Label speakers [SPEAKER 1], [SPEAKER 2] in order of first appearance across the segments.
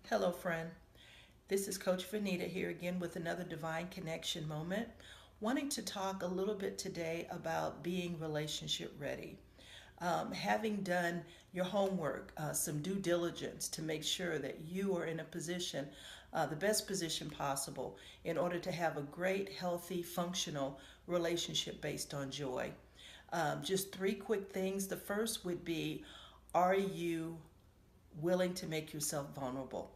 [SPEAKER 1] Hello, friend. This is Coach Veneta here again with another Divine Connection moment. Wanting to talk a little bit today about being relationship ready. Having done your homework, some due diligence to make sure that you are in a position, the best position possible, in order to have a great, healthy, functional relationship based on joy. Just three quick things. The first would be, are you willing to make yourself vulnerable?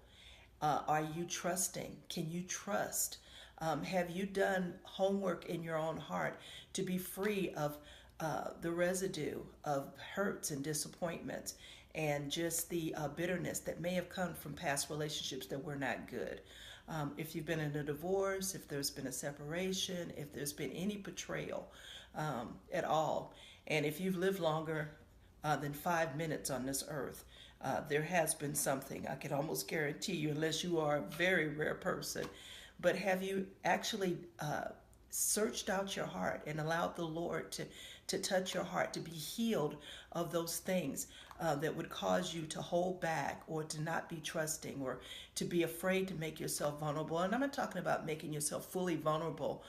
[SPEAKER 1] Are you trusting? Can you trust? Have you done homework in your own heart to be free of the residue of hurts and disappointments and just the bitterness that may have come from past relationships that were not good? If you've been in a divorce, if there's been a separation, if there's been any betrayal at all, and if you've lived longer than 5 minutes on this earth, there has been something. I can almost guarantee you, unless you are a very rare person. But have you actually searched out your heart and allowed the Lord to touch your heart, to be healed of those things that would cause you to hold back or to not be trusting or to be afraid to make yourself vulnerable? And I'm not talking about making yourself fully vulnerable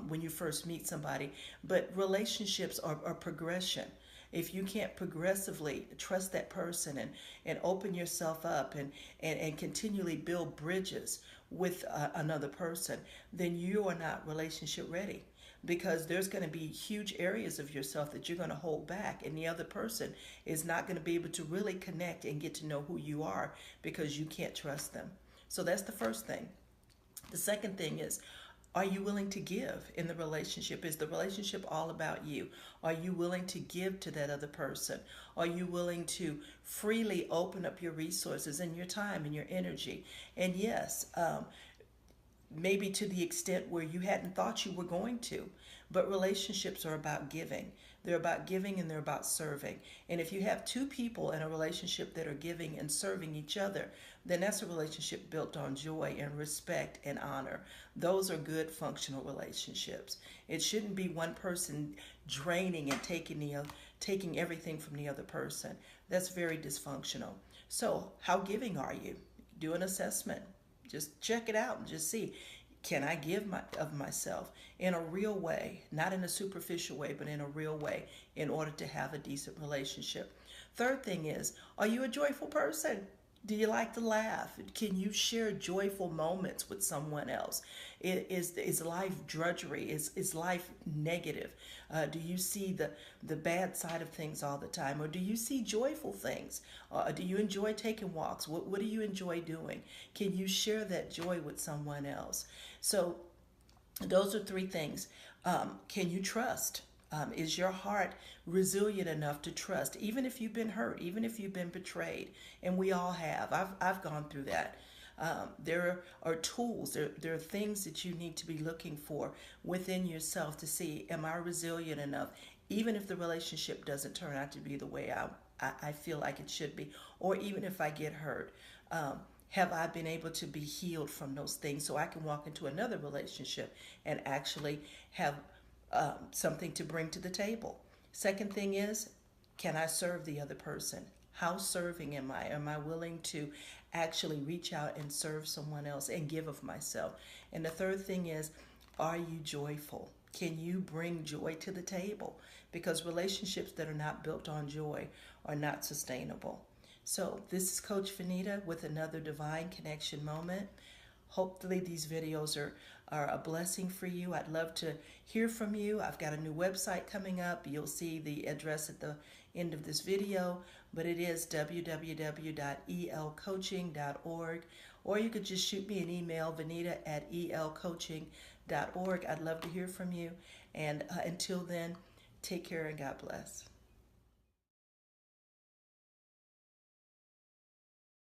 [SPEAKER 1] when you first meet somebody, but relationships are progression. If you can't progressively trust that person and open yourself up and continually build bridges with another person, then you are not relationship ready, because there's going to be huge areas of yourself that you're going to hold back, and the other person is not going to be able to really connect and get to know who you are because you can't trust them. So that's the first thing. The second thing is, are you willing to give in the relationship? Is the relationship all about you? Are you willing to give to that other person? Are you willing to freely open up your resources and your time and your energy? And yes, maybe to the extent where you hadn't thought you were going to. But relationships are about giving. They're about giving and they're about serving. And if you have two people in a relationship that are giving and serving each other, then that's a relationship built on joy and respect and honor. Those are good functional relationships. It shouldn't be one person draining and taking everything from the other person. That's very dysfunctional. So, how giving are you? Do an assessment. Just check it out and just see, can I give of myself in a real way, not in a superficial way, but in a real way, in order to have a decent relationship? Third thing is, are you a joyful person? Do you like to laugh? Can you share joyful moments with someone else? Is life drudgery? Is life negative? Do you see the bad side of things all the time? Or do you see joyful things? Do you enjoy taking walks? What do you enjoy doing? Can you share that joy with someone else? So those are three things. Can you trust? Is your heart resilient enough to trust, even if you've been hurt, even if you've been betrayed? And we all have. I've gone through that. There are tools, there are things that you need to be looking for within yourself to see, am I resilient enough, even if the relationship doesn't turn out to be the way I feel like it should be, or even if I get hurt. Have I been able to be healed from those things so I can walk into another relationship and actually have something to bring to the table? Second thing is, can I serve the other person? How serving am I? Am I willing to actually reach out and serve someone else and give of myself? And the third thing is, are you joyful? Can you bring joy to the table? Because relationships that are not built on joy are not sustainable. So this is Coach Veneta with another Divine Connection moment. Hopefully these videos are a blessing for you. I'd love to hear from you. I've got a new website coming up. You'll see the address at the end of this video, but it is www.elcoaching.org, or you could just shoot me an email, veneta@elcoaching.org. I'd love to hear from you. And until then, take care and God bless.